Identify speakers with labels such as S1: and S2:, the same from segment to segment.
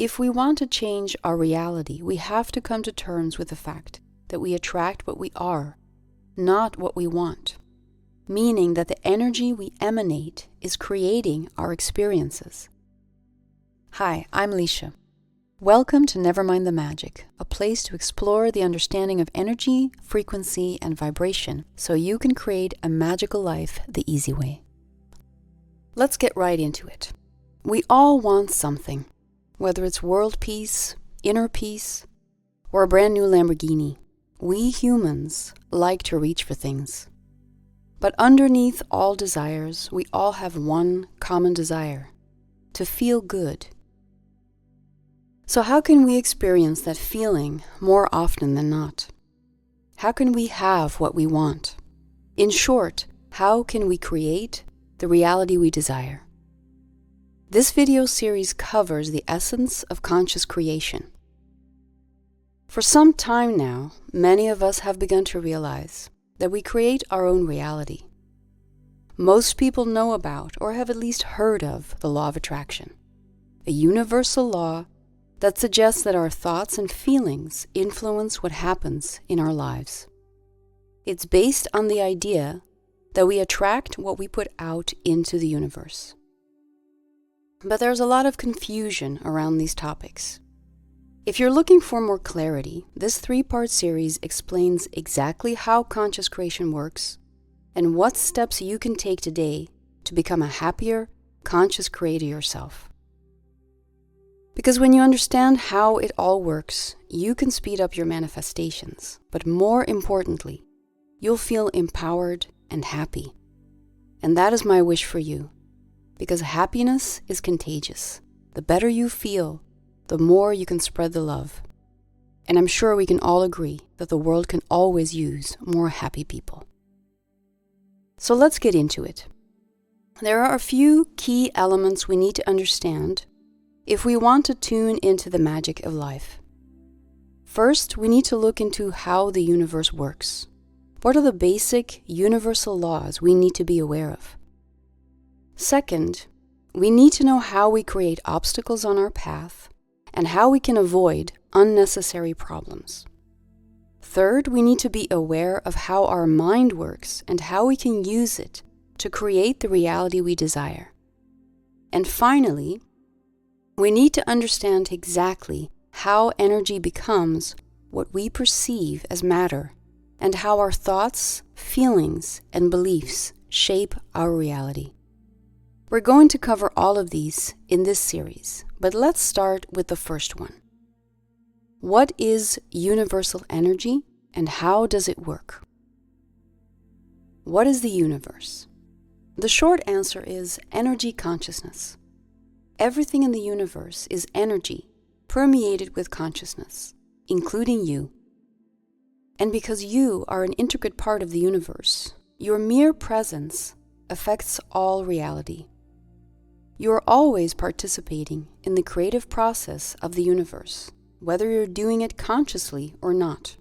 S1: If we want to change our reality, we have to come to terms with the fact that we attract what we are, not what we want, meaning that the energy we emanate is creating our experiences. Hi, I'm Leisha. Welcome to Never Mind the Magic, a place to explore the understanding of energy, frequency, and vibration so you can create a magical life the easy way. Let's get right into it. We all want something, whether it's world peace, inner peace, or a brand new Lamborghini. We humans like to reach for things. But underneath all desires, we all have one common desire: to feel good. So how can we experience that feeling more often than not? How can we have what we want? In short, how can we create the reality we desire? This video series covers the essence of conscious creation. For some time now, many of us have begun to realize that we create our own reality. Most people know about or have at least heard of the law of attraction, a universal law that suggests that our thoughts and feelings influence what happens in our lives. It's based on the idea that we attract what we put out into the universe. But there's a lot of confusion around these topics. If you're looking for more clarity, this 3-part series explains exactly how conscious creation works and what steps you can take today to become a happier, conscious creator yourself. Because when you understand how it all works, you can speed up your manifestations, but more importantly, you'll feel empowered and happy. And that is my wish for you, because happiness is contagious. The better you feel, the more you can spread the love. And I'm sure we can all agree that the world can always use more happy people. So let's get into it. There are a few key elements we need to understand if we want to tune into the magic of life. First, we need to look into how the universe works. What are the basic universal laws we need to be aware of? Second, we need to know how we create obstacles on our path and how we can avoid unnecessary problems. Third, we need to be aware of how our mind works and how we can use it to create the reality we desire. And finally, we need to understand exactly how energy becomes what we perceive as matter and how our thoughts, feelings, and beliefs shape our reality. We're going to cover all of these in this series, but let's start with the first one. What is universal energy and how does it work? What is the universe? The short answer is energy consciousness. Everything in the universe is energy permeated with consciousness, including you. And because you are an intricate part of the universe, your mere presence affects all reality. You are always participating in the creative process of the universe, whether you're doing it consciously or not.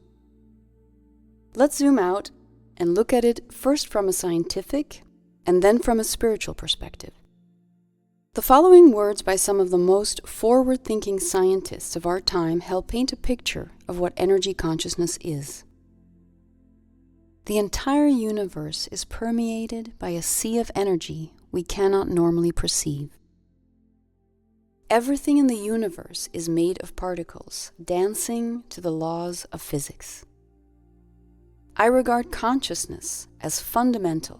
S1: Let's zoom out and look at it first from a scientific and then from a spiritual perspective. The following words by some of the most forward-thinking scientists of our time help paint a picture of what energy consciousness is. The entire universe is permeated by a sea of energy we cannot normally perceive. Everything in the universe is made of particles dancing to the laws of physics. I regard consciousness as fundamental.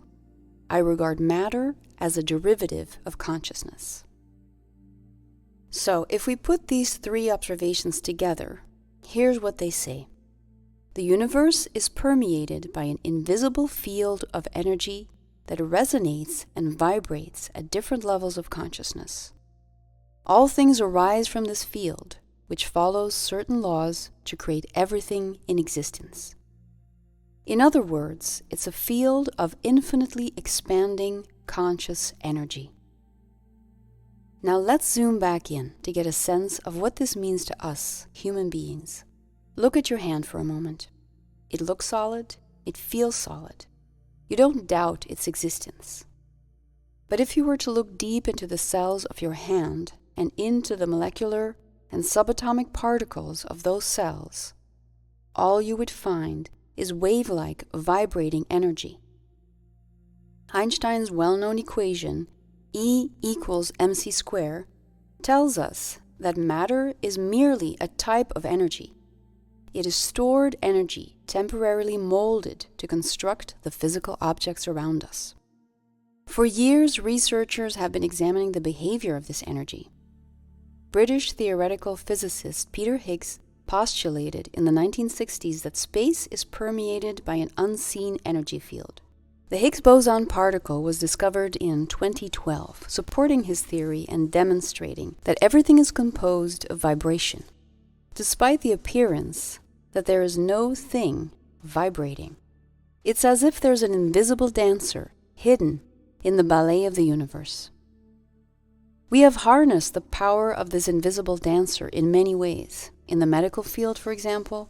S1: I regard matter as a derivative of consciousness. So, if we put these 3 observations together, here's what they say. The universe is permeated by an invisible field of energy that resonates and vibrates at different levels of consciousness. All things arise from this field, which follows certain laws to create everything in existence. In other words, it's a field of infinitely expanding conscious energy. Now let's zoom back in to get a sense of what this means to us, human beings. Look at your hand for a moment. It looks solid, it feels solid. You don't doubt its existence. But if you were to look deep into the cells of your hand and into the molecular, and subatomic particles of those cells, all you would find is wave-like vibrating energy. Einstein's well-known equation, E equals mc squared, tells us that matter is merely a type of energy. It is stored energy temporarily molded to construct the physical objects around us. For years, researchers have been examining the behavior of this energy. British theoretical physicist Peter Higgs postulated in the 1960s that space is permeated by an unseen energy field. The Higgs boson particle was discovered in 2012, supporting his theory and demonstrating that everything is composed of vibration, despite the appearance that there is no thing vibrating. It's as if there's an invisible dancer hidden in the ballet of the universe. We have harnessed the power of this invisible dancer in many ways. In the medical field, for example,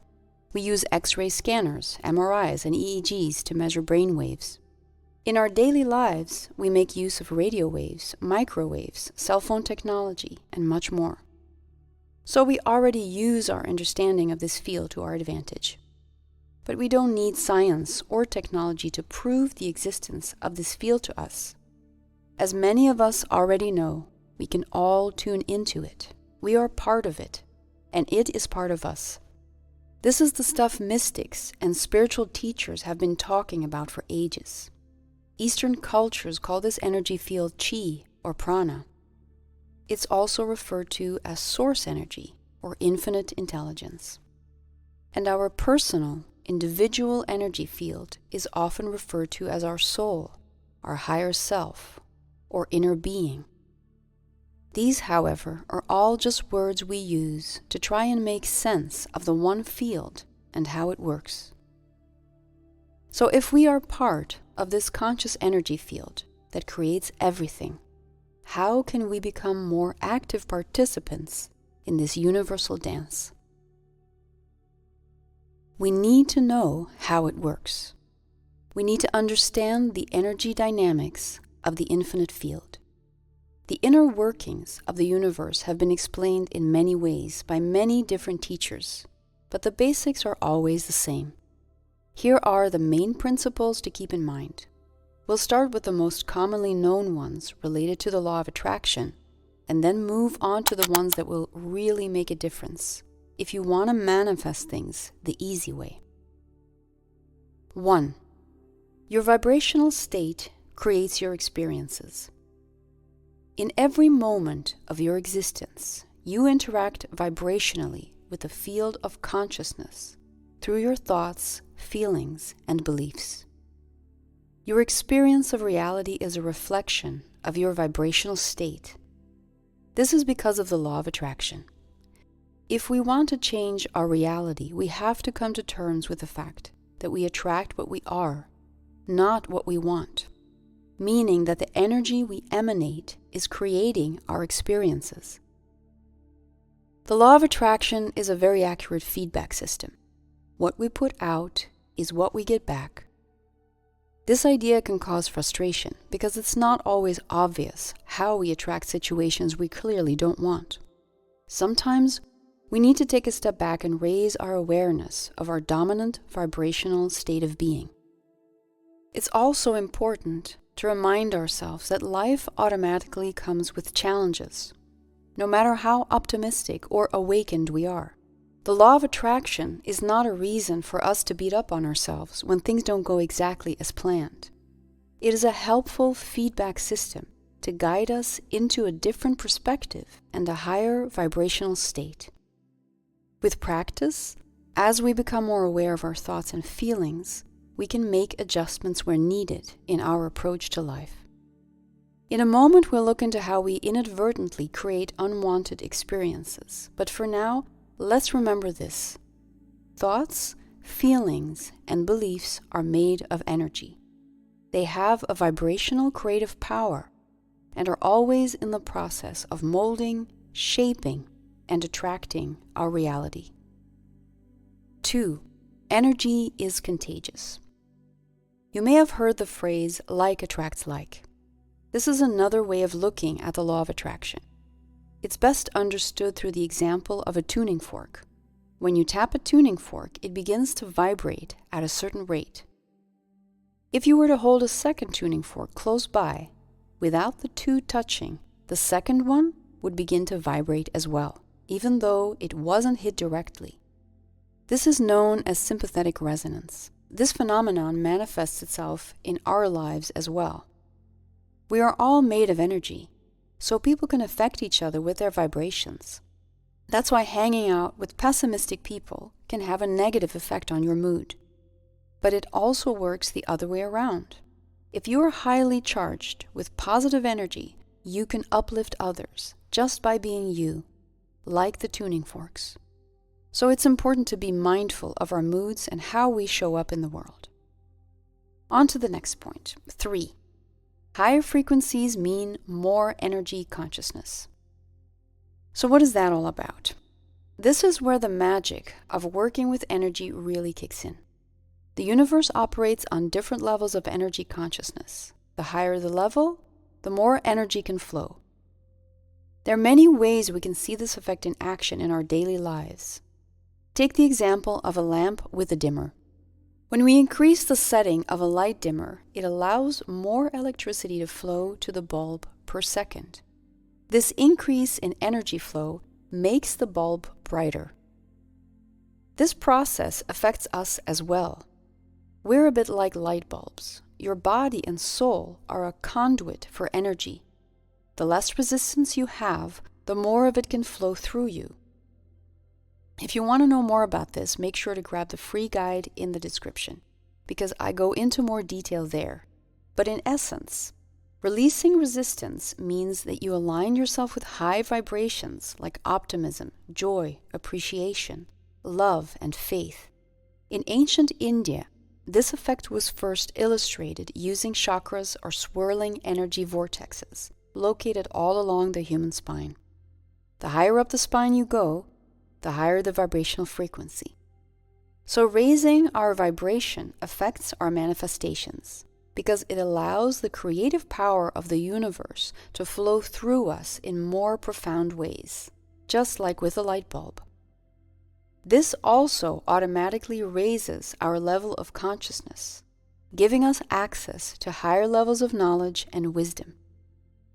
S1: we use X-ray scanners, MRIs, and EEGs to measure brain waves. In our daily lives, we make use of radio waves, microwaves, cell phone technology, and much more. So we already use our understanding of this field to our advantage. But we don't need science or technology to prove the existence of this field to us. As many of us already know, we can all tune into it. We are part of it, and it is part of us. This is the stuff mystics and spiritual teachers have been talking about for ages. Eastern cultures call this energy field chi or prana. It's also referred to as source energy or infinite intelligence. And our personal, individual energy field is often referred to as our soul, our higher self, or inner being. These, however, are all just words we use to try and make sense of the one field and how it works. So if we are part of this conscious energy field that creates everything, how can we become more active participants in this universal dance? We need to know how it works. We need to understand the energy dynamics of the infinite field. The inner workings of the universe have been explained in many ways by many different teachers, but the basics are always the same. Here are the main principles to keep in mind. We'll start with the most commonly known ones related to the law of attraction, and then move on to the ones that will really make a difference if you want to manifest things the easy way. 1. Your vibrational state creates your experiences. In every moment of your existence, you interact vibrationally with the field of consciousness through your thoughts, feelings, and beliefs. Your experience of reality is a reflection of your vibrational state. This is because of the law of attraction. If we want to change our reality, we have to come to terms with the fact that we attract what we are, not what we want, meaning that the energy we emanate is creating our experiences. The law of attraction is a very accurate feedback system. What we put out is what we get back. This idea can cause frustration because it's not always obvious how we attract situations we clearly don't want. Sometimes we need to take a step back and raise our awareness of our dominant vibrational state of being. It's also important to remind ourselves that life automatically comes with challenges, no matter how optimistic or awakened we are. The law of attraction is not a reason for us to beat up on ourselves when things don't go exactly as planned. It is a helpful feedback system to guide us into a different perspective and a higher vibrational state. With practice, as we become more aware of our thoughts and feelings, we can make adjustments where needed in our approach to life. In a moment, we'll look into how we inadvertently create unwanted experiences, but for now, let's remember this. Thoughts, feelings, and beliefs are made of energy. They have a vibrational creative power and are always in the process of molding, shaping, and attracting our reality. 2. Energy is contagious. You may have heard the phrase, like attracts like. This is another way of looking at the law of attraction. It's best understood through the example of a tuning fork. When you tap a tuning fork, it begins to vibrate at a certain rate. If you were to hold a second tuning fork close by, without the two touching, the second one would begin to vibrate as well, even though it wasn't hit directly. This is known as sympathetic resonance. This phenomenon manifests itself in our lives as well. We are all made of energy, so people can affect each other with their vibrations. That's why hanging out with pessimistic people can have a negative effect on your mood. But it also works the other way around. If you are highly charged with positive energy, you can uplift others just by being you, like the tuning forks. So it's important to be mindful of our moods and how we show up in the world. On to the next point. 3. Higher frequencies mean more energy consciousness. So what is that all about? This is where the magic of working with energy really kicks in. The universe operates on different levels of energy consciousness. The higher the level, the more energy can flow. There are many ways we can see this effect in action in our daily lives. Take the example of a lamp with a dimmer. When we increase the setting of a light dimmer, it allows more electricity to flow to the bulb per second. This increase in energy flow makes the bulb brighter. This process affects us as well. We're a bit like light bulbs. Your body and soul are a conduit for energy. The less resistance you have, the more of it can flow through you. If you want to know more about this, make sure to grab the free guide in the description, because I go into more detail there. But in essence, releasing resistance means that you align yourself with high vibrations like optimism, joy, appreciation, love, and faith. In ancient India, this effect was first illustrated using chakras or swirling energy vortexes located all along the human spine. The higher up the spine you go, the higher the vibrational frequency. So raising our vibration affects our manifestations because it allows the creative power of the universe to flow through us in more profound ways, just like with a light bulb. This also automatically raises our level of consciousness, giving us access to higher levels of knowledge and wisdom.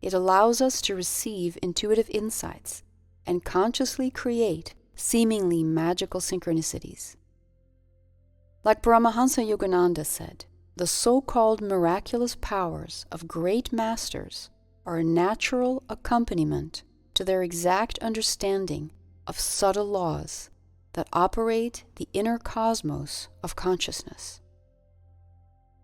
S1: It allows us to receive intuitive insights and consciously create seemingly magical synchronicities. Like Paramahansa Yogananda said, the so-called miraculous powers of great masters are a natural accompaniment to their exact understanding of subtle laws that operate the inner cosmos of consciousness.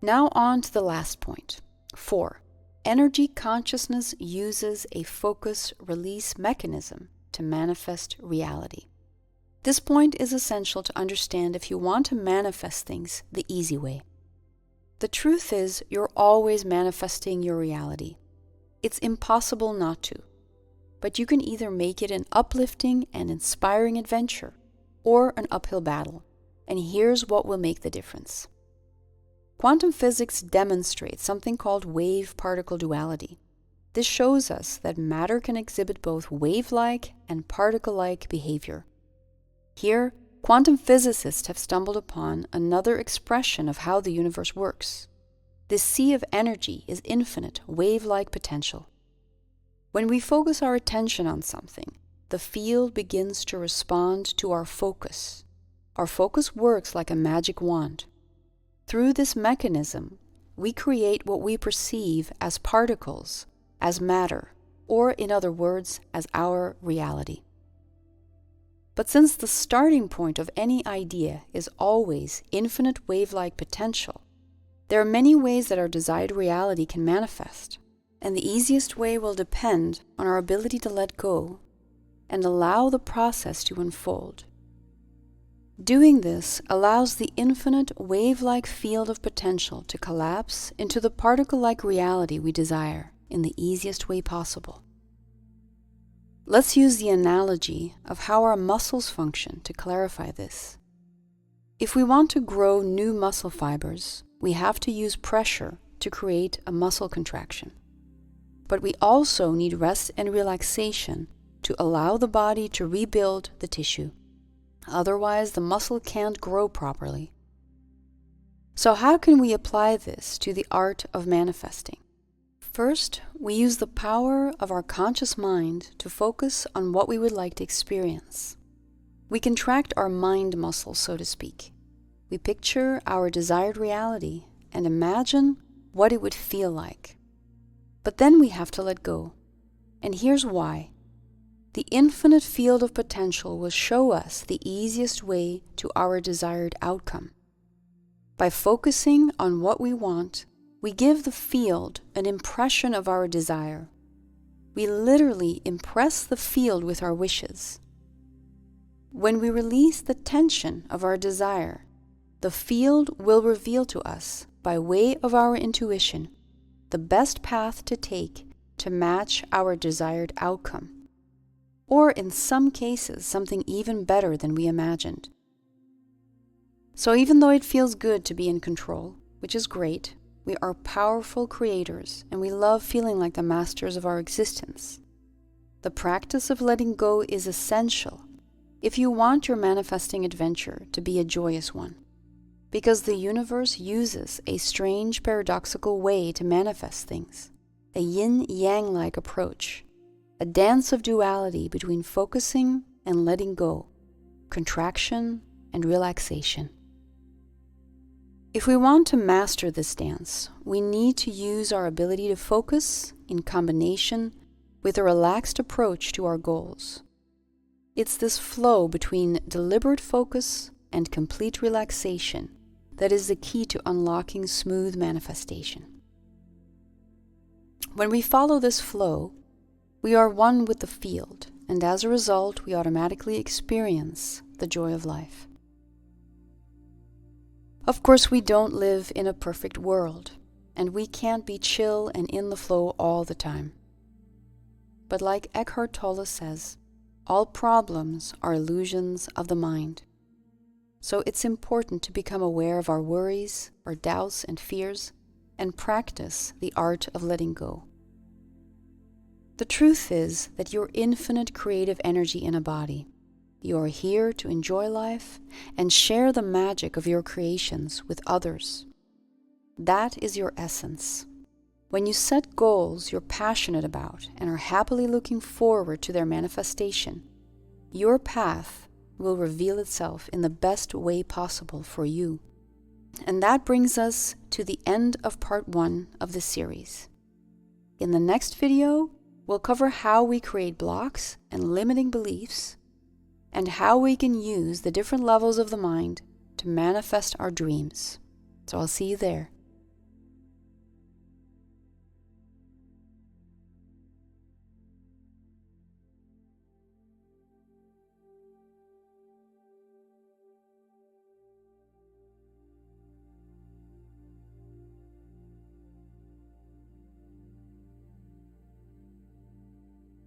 S1: Now on to the last point. 4. Energy consciousness uses a focus-release mechanism to manifest reality. This point is essential to understand if you want to manifest things the easy way. The truth is, you're always manifesting your reality. It's impossible not to. But you can either make it an uplifting and inspiring adventure or an uphill battle. And here's what will make the difference. Quantum physics demonstrates something called wave-particle duality. This shows us that matter can exhibit both wave-like and particle-like behavior. Here, quantum physicists have stumbled upon another expression of how the universe works. This sea of energy is infinite, wave-like potential. When we focus our attention on something, the field begins to respond to our focus. Our focus works like a magic wand. Through this mechanism, we create what we perceive as particles, as matter, or in other words, as our reality. But since the starting point of any idea is always infinite wave-like potential, there are many ways that our desired reality can manifest, and the easiest way will depend on our ability to let go and allow the process to unfold. Doing this allows the infinite wave-like field of potential to collapse into the particle-like reality we desire in the easiest way possible. Let's use the analogy of how our muscles function to clarify this. If we want to grow new muscle fibers, we have to use pressure to create a muscle contraction. But we also need rest and relaxation to allow the body to rebuild the tissue. Otherwise, the muscle can't grow properly. So how can we apply this to the art of manifesting? First, we use the power of our conscious mind to focus on what we would like to experience. We contract our mind muscle, so to speak. We picture our desired reality and imagine what it would feel like. But then we have to let go. And here's why. The infinite field of potential will show us the easiest way to our desired outcome. By focusing on what we want, we give the field an impression of our desire. We literally impress the field with our wishes. When we release the tension of our desire, the field will reveal to us, by way of our intuition, the best path to take to match our desired outcome. Or in some cases, something even better than we imagined. So even though it feels good to be in control, which is great, we are powerful creators and we love feeling like the masters of our existence. The practice of letting go is essential if you want your manifesting adventure to be a joyous one, because the universe uses a strange paradoxical way to manifest things, a yin-yang-like approach, a dance of duality between focusing and letting go, contraction and relaxation. If we want to master this dance, we need to use our ability to focus in combination with a relaxed approach to our goals. It's this flow between deliberate focus and complete relaxation that is the key to unlocking smooth manifestation. When we follow this flow, we are one with the field, and as a result, we automatically experience the joy of life. Of course, we don't live in a perfect world, and we can't be chill and in the flow all the time. But like Eckhart Tolle says, all problems are illusions of the mind. So it's important to become aware of our worries, our doubts and fears, and practice the art of letting go. The truth is that you're infinite creative energy in a body. You are here to enjoy life and share the magic of your creations with others. That is your essence. When you set goals you're passionate about and are happily looking forward to their manifestation, your path will reveal itself in the best way possible for you. And that brings us to the end of part 1 of this series. In the next video, we'll cover how we create blocks and limiting beliefs, and how we can use the different levels of the mind to manifest our dreams. So I'll see you there.